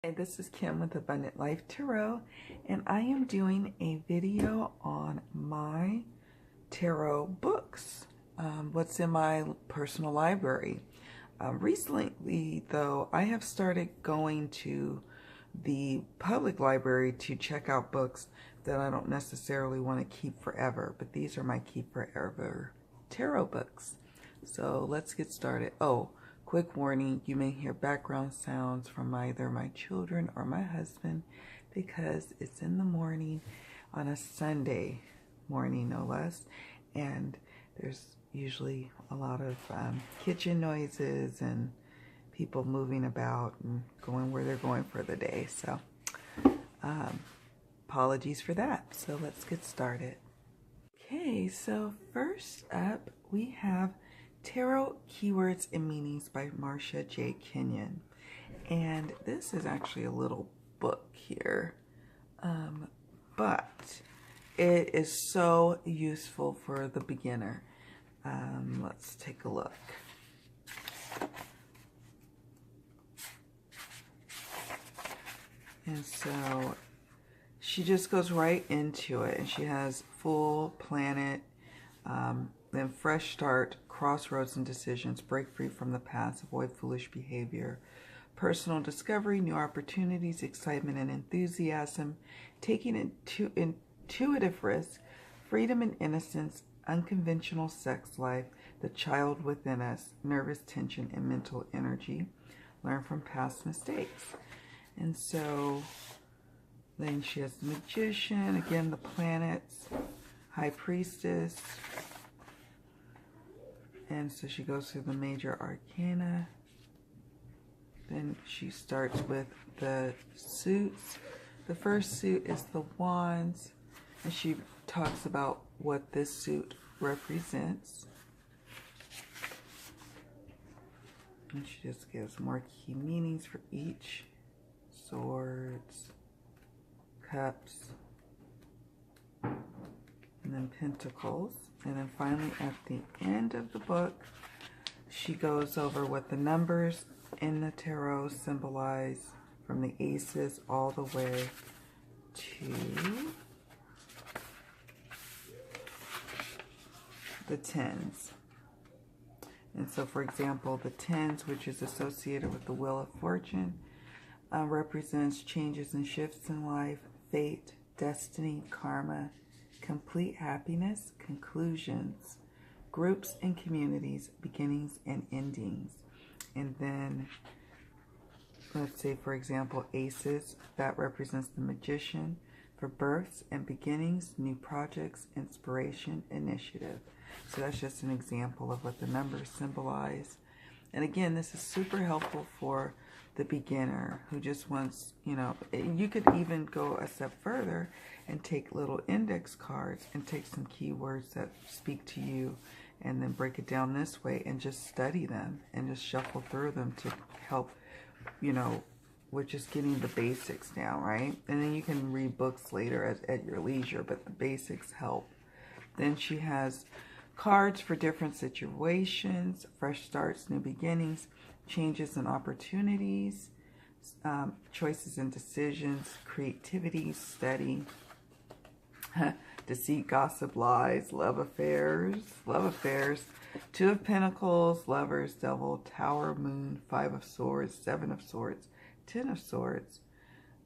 Hey, this is Kim with Abundant Life Tarot, and I am doing a video on my tarot books, what's in my personal library. Recently, though, I have started going to the public library to check out books that I don't necessarily want to keep forever, but these are my keep forever tarot books. So let's get started. Oh, quick warning, you may hear background sounds from either my children or my husband because it's in the morning on a Sunday morning, no less, and there's usually a lot of kitchen noises and people moving about and going where they're going for the day. So apologies for that. So let's get started. Okay, so first up we have Tarot Keywords and Meanings by Marcia J. Kenyon. And this is actually a little book here. But it is so useful for the beginner. Let's take a look. And so she just goes right into it. And she has full planet, then fresh start, crossroads and decisions, break free from the past, avoid foolish behavior, personal discovery, new opportunities, excitement and enthusiasm, taking intuitive risk, freedom and innocence, unconventional sex life, the child within us, nervous tension and mental energy, learn from past mistakes. And so then she has the Magician, again the planets, High Priestess. And so she goes through the major arcana. Then she starts with the suits. The first suit is the Wands. And she talks about what this suit represents. And she just gives more key meanings for each. Swords, Cups, and then Pentacles. And then finally at the end of the book, she goes over what the numbers in the tarot symbolize, from the aces all the way to the tens. And so, for example, the tens, which is associated with the Wheel of Fortune, represents changes and shifts in life, fate, destiny, karma, complete happiness, conclusions, groups and communities, beginnings and endings. And then, let's say, for example, aces, that represents the Magician, for births and beginnings, new projects, inspiration, initiative. So that's just an example of what the numbers symbolize. And again, this is super helpful for the beginner who just wants, you could even go a step further and take little index cards and take some keywords that speak to you and then break it down this way and just study them and just shuffle through them to help, with just getting the basics down, right? And then you can read books later at your leisure, but the basics help. Then she has cards for different situations, fresh starts, new beginnings, changes and opportunities, choices and decisions, creativity, study, deceit, gossip, lies, love affairs, Two of Pentacles, Lovers, Devil, Tower, Moon, Five of Swords, Seven of Swords, Ten of Swords.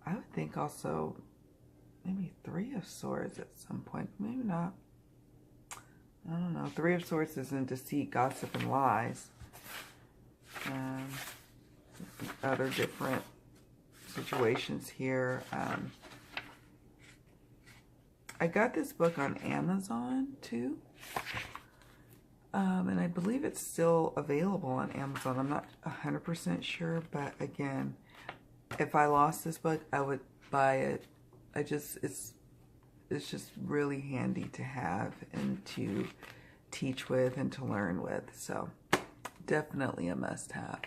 I would think also maybe Three of Swords at some point. Maybe not. I don't know. Three of Swords is in deceit, gossip, and lies. Other different situations here. I got this book on Amazon too. And I believe it's still available on Amazon. I'm not 100% sure, but again, if I lost this book, I would buy it. It's just really handy to have and to teach with and to learn with. So definitely a must-have.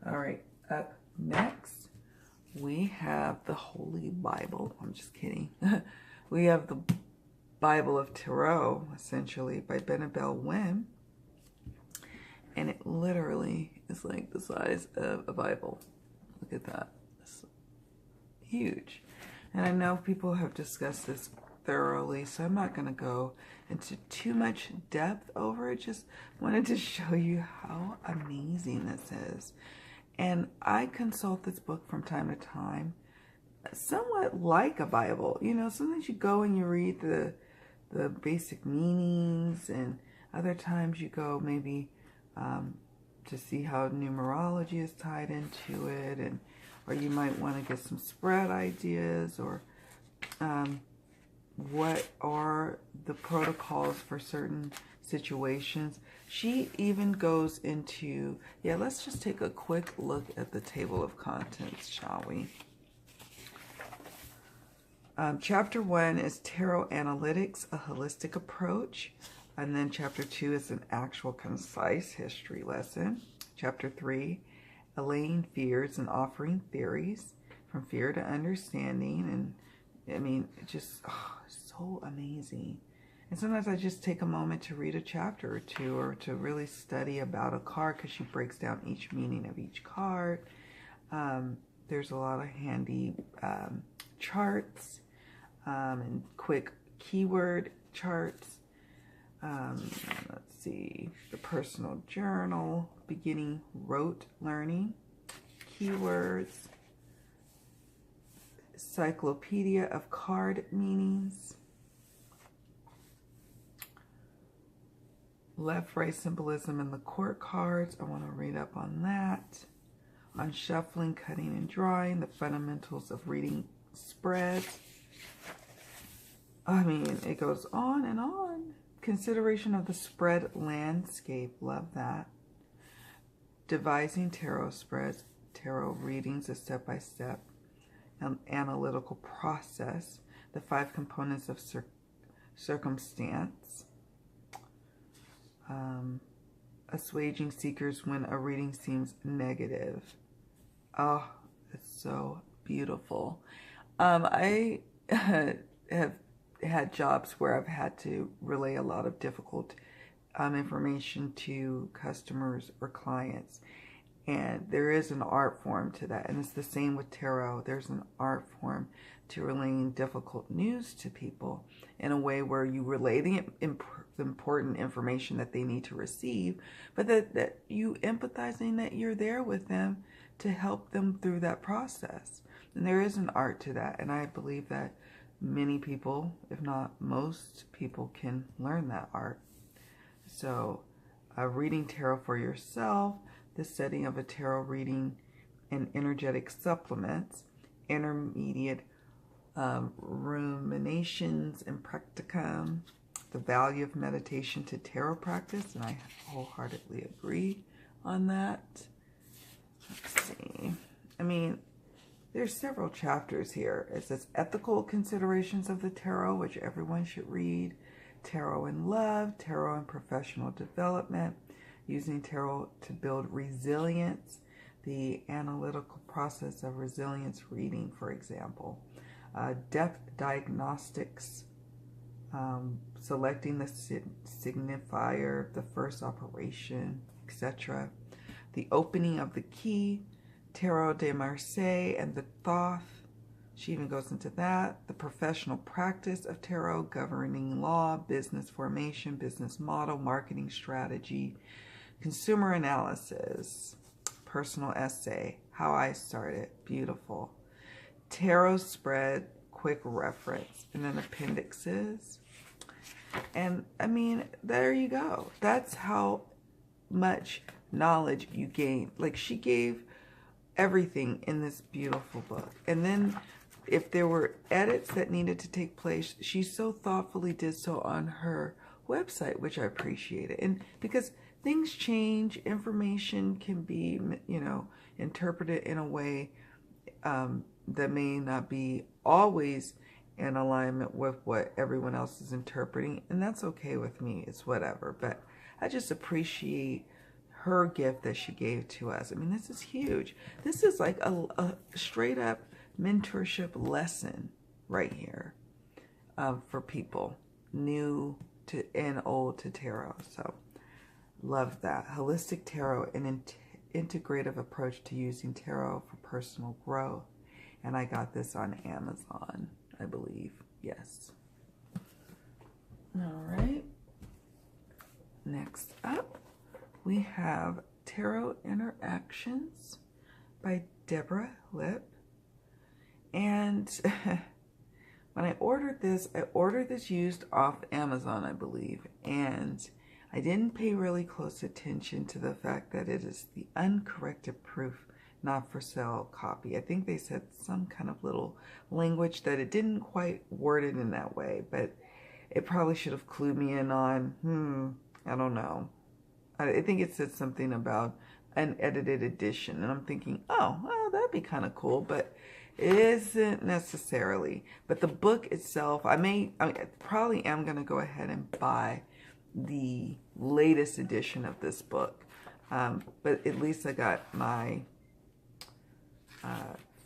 All right, up next, we have the Holy Bible. I'm just kidding. We have the Bible of Tarot, essentially, by Benabel Wynn. And it literally is like the size of a Bible. Look at that. It's huge. And I know people have discussed this thoroughly, so I'm not going to go into too much depth over it. Just wanted to show you how amazing this is. And I consult this book from time to time, somewhat like a Bible. You know, sometimes you go and you read the basic meanings, and other times you go maybe to see how numerology is tied into it, and or you might want to get some spread ideas, or what are the protocols for certain situations. She even goes into, yeah, let's just take a quick look at the table of contents, shall we? Chapter 1 is Tarot Analytics, a holistic approach. And then Chapter 2 is an actual concise history lesson. Chapter 3, allaying fears and offering theories, from fear to understanding. And I mean, just so amazing. And sometimes I just take a moment to read a chapter or two, or to really study about a card, because she breaks down each meaning of each card. There's a lot of handy charts and quick keyword charts. Let's see, the personal journal, beginning rote learning, keywords, encyclopedia of card meanings, left-right symbolism in the court cards. I want to read up on that. On shuffling, cutting, and drawing, the fundamentals of reading spreads. I mean, it goes on and on. Consideration of the spread landscape. Love that. Devising tarot spreads, tarot readings, a step-by-step analytical process. The 5 components of circumstance. Assuaging seekers when a reading seems negative. Oh, it's so beautiful. I have had jobs where I've had to relay a lot of difficult information to customers or clients. And there is an art form to that. And it's the same with tarot. There's an art form to relaying difficult news to people in a way where you relay the important information that they need to receive, but that you empathizing that you're there with them to help them through that process. And there is an art to that. And I believe that many people, if not most people, can learn that art. So reading tarot for yourself, the setting of a tarot reading and energetic supplements, intermediate ruminations and practicum, the value of meditation to tarot practice, and I wholeheartedly agree on that. Let's see. I mean, there's several chapters here. It says ethical considerations of the tarot, which everyone should read. Tarot in love, tarot in professional development, using tarot to build resilience, the analytical process of resilience reading, for example. Depth diagnostics, selecting the signifier, the first operation, etc. The opening of the key, Tarot de Marseille and the Thoth. She even goes into that. The professional practice of tarot, governing law, business formation, business model, marketing strategy, consumer analysis, personal essay, how I started, beautiful. Tarot spread, quick reference, and then appendixes. And I mean, there you go. That's how much knowledge you gain. Like, she gave everything in this beautiful book. And then if there were edits that needed to take place, she so thoughtfully did so on her website, which I appreciated. And because things change, information can be, you know, interpreted in a way that may not be always in alignment with what everyone else is interpreting. And that's okay with me. It's whatever. But I just appreciate her gift that she gave to us. I mean, this is huge. This is like a straight up mentorship lesson right here for people new to and old to tarot. So love that. Holistic tarot, an integrative approach to using tarot for personal growth and I got this on Amazon, I believe. Yes. All right. Next up, we have Tarot Interactions by Deborah Lip. And when I ordered this used off Amazon, I believe. And I didn't pay really close attention to the fact that it is the uncorrected proof, not for sale copy. I think they said some kind of little language that it didn't quite word it in that way, but it probably should have clued me in on, I don't know. I think it said something about an edited edition, and I'm thinking, oh, well, that'd be kind of cool, but it isn't necessarily. But the book itself, I probably am going to go ahead and buy the latest edition of this book. But at least I got my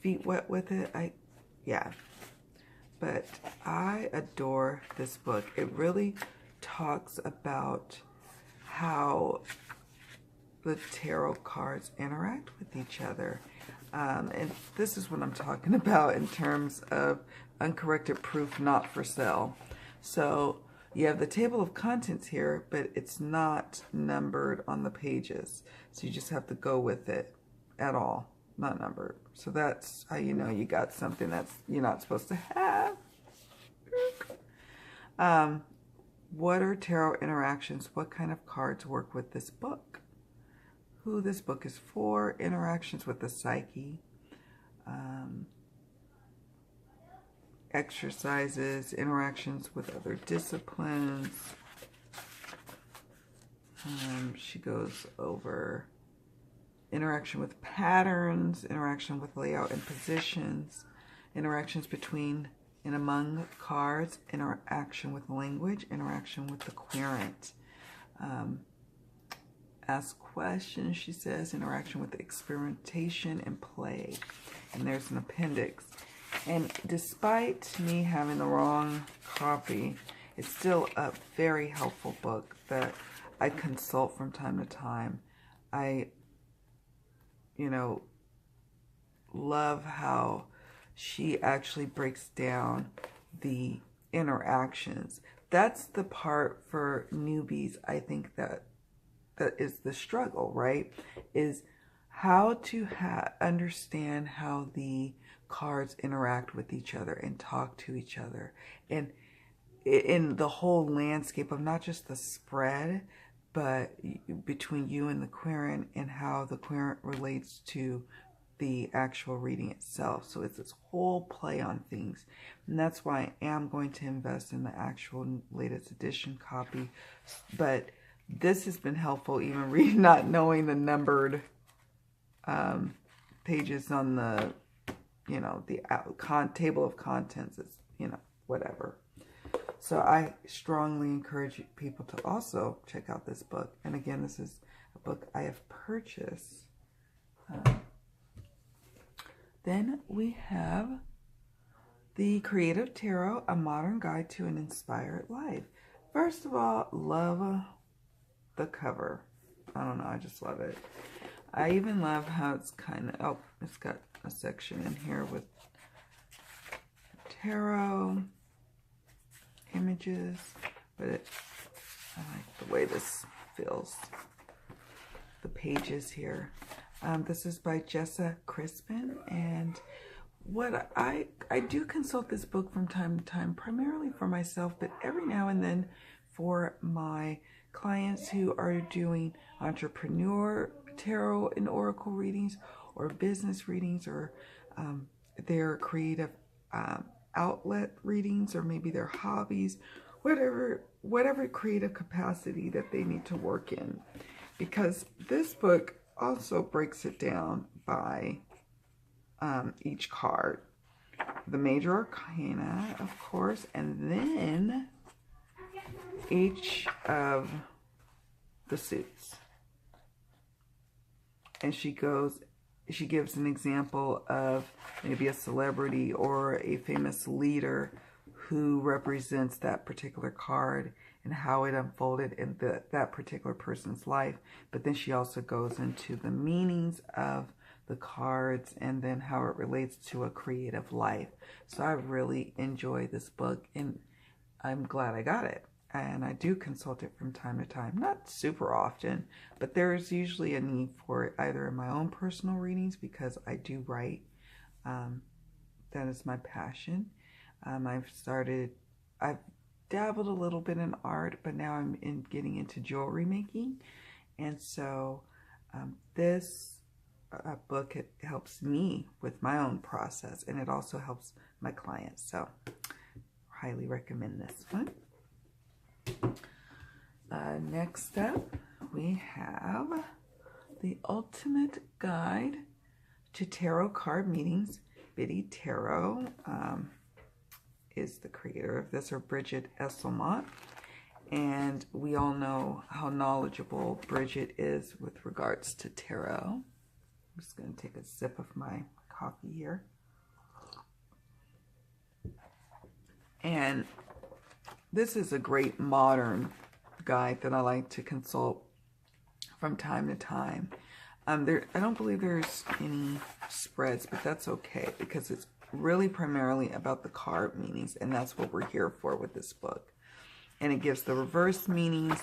feet wet with it. Yeah. But I adore this book. It really talks about how the tarot cards interact with each other. And this is what I'm talking about in terms of uncorrected proof not for sale. So you have the table of contents here, but it's not numbered on the pages. So you just have to go with it at all, not numbered. So that's how you know you got something that's you're not supposed to have. What are tarot interactions? What kind of cards work with this book? Who this book is for, interactions with the psyche, exercises, interactions with other disciplines. She goes over interaction with patterns, interaction with layout and positions, interactions between and among cards, interaction with language, interaction with the querent. Ask questions, she says, interaction with experimentation and play. And there's an appendix. And despite me having the wrong copy, it's still a very helpful book that I consult from time to time. I, love how she actually breaks down the interactions. That's the part for newbies, I think, that is the struggle, right? Is how to understand how the cards interact with each other and talk to each other. And in the whole landscape of not just the spread, but between you and the querent, and how the querent relates to the actual reading itself. So it's this whole play on things. And that's why I am going to invest in the actual latest edition copy. But this has been helpful, even reading, not knowing the numbered pages on the, the table of contents. Is, whatever. So I strongly encourage people to also check out this book. And again, this is a book I have purchased. Then we have The Creative Tarot, A Modern Guide to an Inspired Life. First of all, love the cover. I don't know, I just love it. I even love how it's it's got a section in here with tarot images, but I like the way this feels. The pages here. This is by Jessa Crispin, and what I do consult this book from time to time, primarily for myself, but every now and then for my clients who are doing entrepreneur tarot and oracle readings, or business readings, or their creative outlet readings, or maybe their hobbies, whatever creative capacity that they need to work in. Because this book also breaks it down by each card. The major arcana, of course, and then each of the suits. And she gives an example of maybe a celebrity or a famous leader who represents that particular card and how it unfolded in that particular person's life. But then she also goes into the meanings of the cards, and then how it relates to a creative life. So I really enjoy this book, and I'm glad I got it. And I do consult it from time to time, not super often, but there's usually a need for it either in my own personal readings, because I do write. That is my passion. I've dabbled a little bit in art, but now I'm getting into jewelry making. And so this book, it helps me with my own process, and it also helps my clients. So highly recommend this one. Next up, we have The Ultimate Guide to Tarot Card Meetings. Biddy Tarot is the creator of this, or Bridget Esselmont. And we all know how knowledgeable Bridget is with regards to tarot. I'm just going to take a sip of my coffee here. And this is a great modern guide that I like to consult from time to time. I don't believe there's any spreads, but that's okay, because it's really primarily about the card meanings, and that's what we're here for with this book. And it gives the reverse meanings.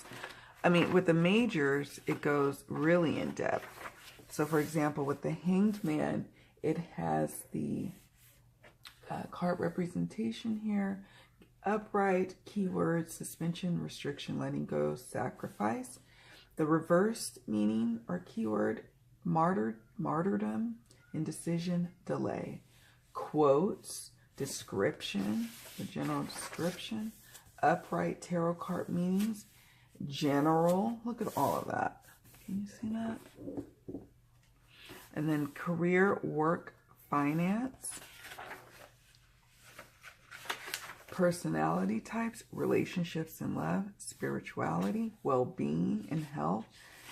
I mean, with the majors, it goes really in depth. So, for example, with the Hanged Man, it has the card representation here. Upright, keyword, suspension, restriction, letting go, sacrifice. The reversed meaning or keyword, martyrdom, indecision, delay. Quotes, description, the general description. Upright tarot card meanings, general. Look at all of that. Can you see that? And then career, work, finance. Personality types, relationships and love, spirituality, well-being and health,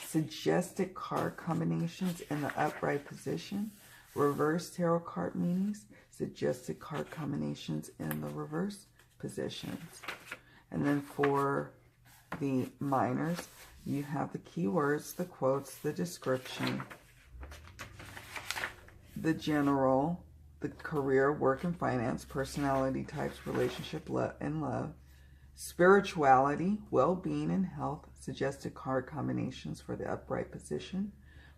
suggested card combinations in the upright position, reverse tarot card meanings, suggested card combinations in the reverse positions. And then for the minors, you have the keywords, the quotes, the description, the general, the career, work and finance, personality types, relationship and love, spirituality, well-being and health, suggested card combinations for the upright position,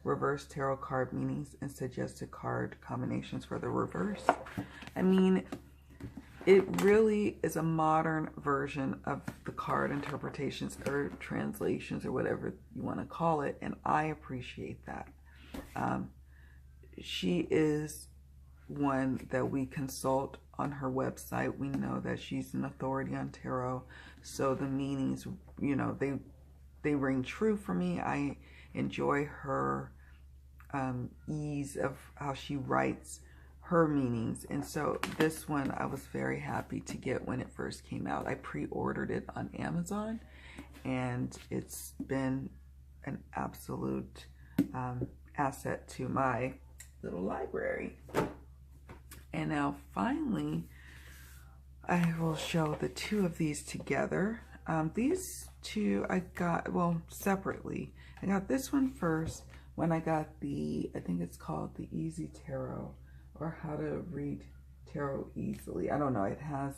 reverse tarot card meanings, and suggested card combinations for the reverse. I mean, it really is a modern version of the card interpretations or translations or whatever you want to call it, and I appreciate that. She is one that we consult on her website. We know that she's an authority on tarot, so the meanings, you know, they ring true for me. I enjoy her ease of how she writes her meanings, and so this one I was very happy to get when it first came out. I pre-ordered it on Amazon, and it's been an absolute asset to my little library. And now finally, I will show the two of these together. These two I got, well, separately. I got this one first when I got the, I think it's called the Easy Tarot, or How to Read Tarot Easily. I don't know. It has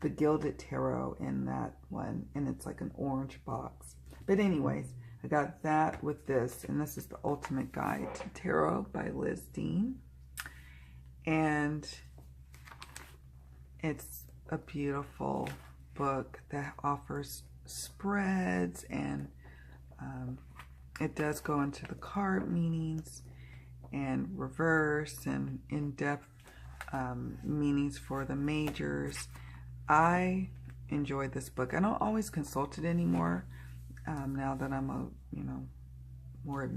the Gilded Tarot in that one, and it's like an orange box. But anyways, I got that with this, and this is the Ultimate Guide to Tarot by Liz Dean. And it's a beautiful book that offers spreads, and it does go into the card meanings and reverse and in-depth meanings for the majors. I enjoyed this book. I don't always consult it anymore now that I'm a, you know, more,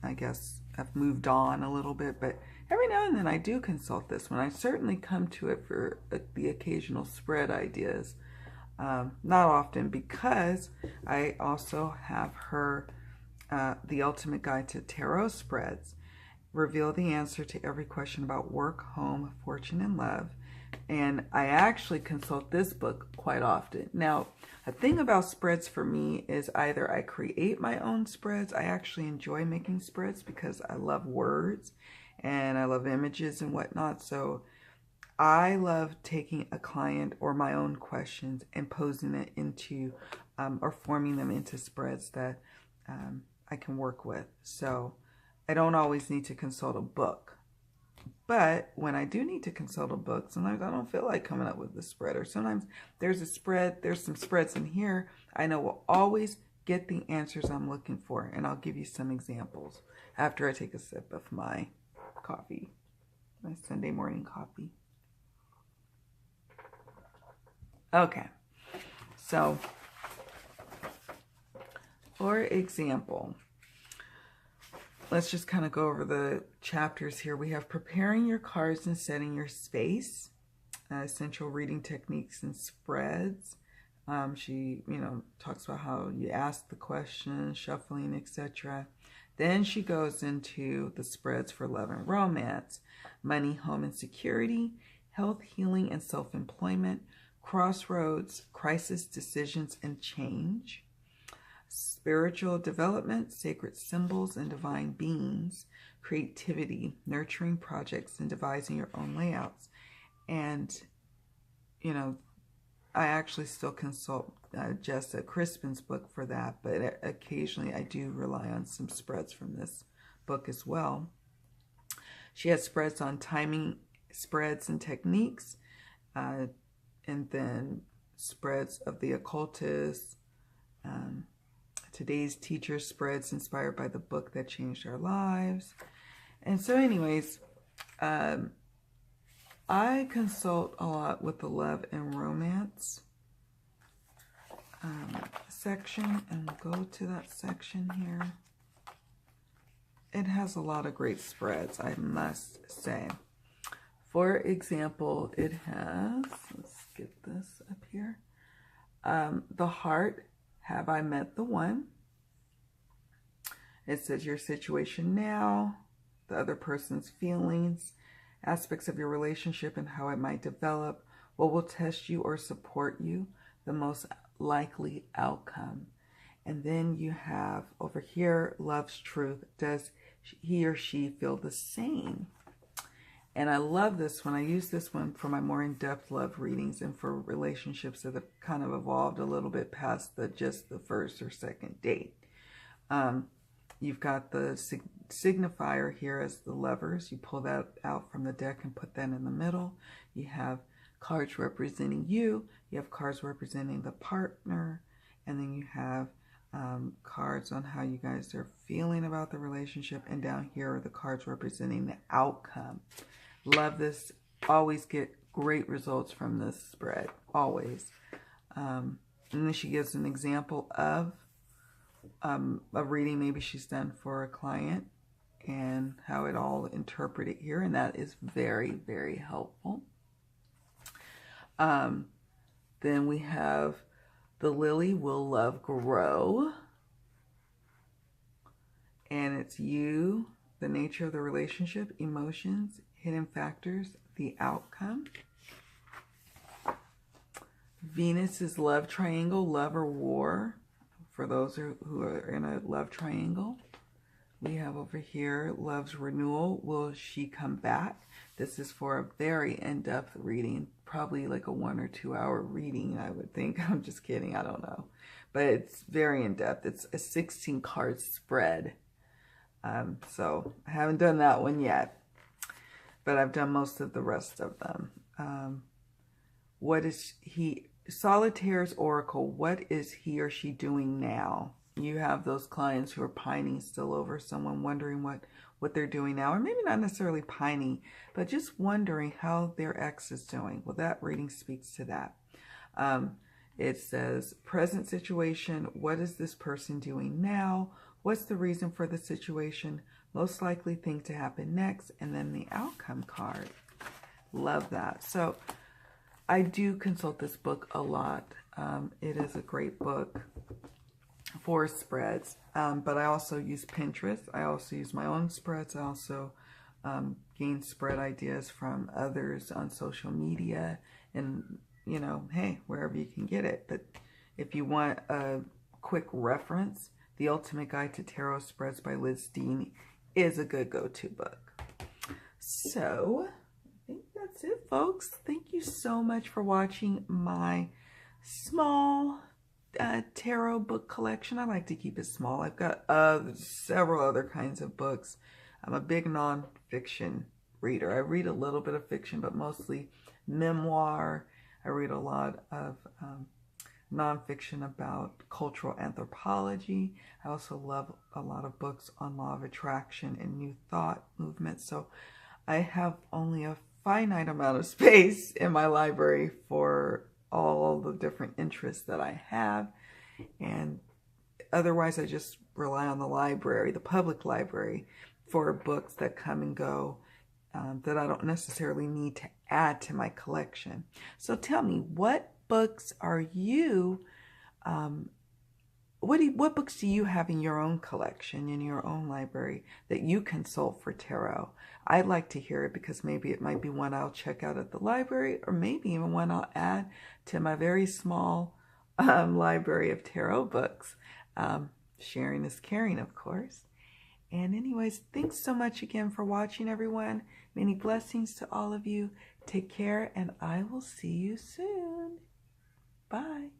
I guess I've moved on a little bit, but every now and then I do consult this one. I certainly come to it for the occasional spread ideas. Not often, because I also have her The Ultimate Guide to Tarot Spreads. Reveal the answer to every question about work, home, fortune, and love. And I actually consult this book quite often. Now, a thing about spreads for me is either I create my own spreads. I actually enjoy making spreads because I love words and I love images and whatnot. So I love taking a client or my own questions and posing it into or forming them into spreads that I can work with. So I don't always need to consult a book. But when I do need to consult a book, sometimes I don't feel like coming up with a spread. Or sometimes there's some spreads in here I know will always get the answers I'm looking for. And I'll give you some examples after I take a sip of my coffee, my Sunday morning coffee. Okay, so for example, let's just kind of go over the chapters here. We have preparing your cards and setting your space, essential reading techniques and spreads. She, talks about how you ask the question, shuffling, etc. Then she goes into the spreads for love and romance, money, home, and security, health, healing, and self-employment, crossroads, crisis, decisions, and change, spiritual development, sacred symbols and divine beings, creativity, nurturing projects, and devising your own layouts. And, I actually still consult Jessa Crispin's book for that, but occasionally I do rely on some spreads from this book as well. She has spreads on timing, spreads and techniques, and then spreads of the occultist, today's teacher spreads inspired by the book that changed our lives. And so anyways, I consult a lot with the love and romance section, and we'll go to that section here. It has a lot of great spreads, I must say. For example, it has, let's get this up here, the heart, have I met the one? It says your situation now, the other person's feelings, aspects of your relationship and how it might develop, what will test you or support you, the most likely outcome. And then you have over here, love's truth. Does he or she feel the same? And I love this one. I use this one for my more in-depth love readings and for relationships that have kind of evolved a little bit past just the first or second date. You've got the signifier here as the lovers. You pull that out from the deck and put that in the middle. You have cards representing you. You have cards representing the partner. And then you have cards on how you guys are feeling about the relationship. And down here are the cards representing the outcome. Love this. Always get great results from this spread. Always. And then she gives an example of a reading maybe she's done for a client and how it all interpreted here. And that is very, very helpful. Then we have the lily will love grow. And it's you, the nature of the relationship, emotions, hidden factors, the outcome. Venus is love triangle, love or war. For those who are in a love triangle. We have over here, love's renewal. Will she come back? This is for a very in-depth reading. Probably like a 1 or 2 hour reading, I would think. I'm just kidding. I don't know. But it's very in-depth. It's a 16 card spread. So I haven't done that one yet. But I've done most of the rest of them. What is he... Solitaire's oracle, what is he or she doing now? You have those clients who are pining still over someone, wondering what they're doing now, or maybe not necessarily pining, but just wondering how their ex is doing. Well, that reading speaks to that. It says, present situation, what is this person doing now? What's the reason for the situation? Most likely thing to happen next, and then the outcome card. Love that. So I do consult this book a lot. It is a great book for spreads, but I also use Pinterest. I also use my own spreads. I also gain spread ideas from others on social media and, you know, hey, wherever you can get it. But if you want a quick reference, The Ultimate Guide to Tarot Spreads by Liz Dean is a good go-to book. So I think that's it, folks. Thank you so much for watching my small tarot book collection. I like to keep it small. I've got several other kinds of books. I'm a big nonfiction reader. I read a little bit of fiction, but mostly memoir. I read a lot of nonfiction about cultural anthropology. I also love a lot of books on law of attraction and new thought movements. So I have only a finite amount of space in my library for all the different interests that I have. And otherwise, I just rely on the library, the public library, for books that come and go that I don't necessarily need to add to my collection. So tell me, what books are you, what books do you have in your own collection, in your own library, that you consult for tarot? I'd like to hear it, because maybe it might be one I'll check out at the library, or maybe even one I'll add to my very small library of tarot books. Sharing is caring, of course. And anyways, thanks so much again for watching, everyone. Many blessings to all of you. Take care, and I will see you soon. Bye.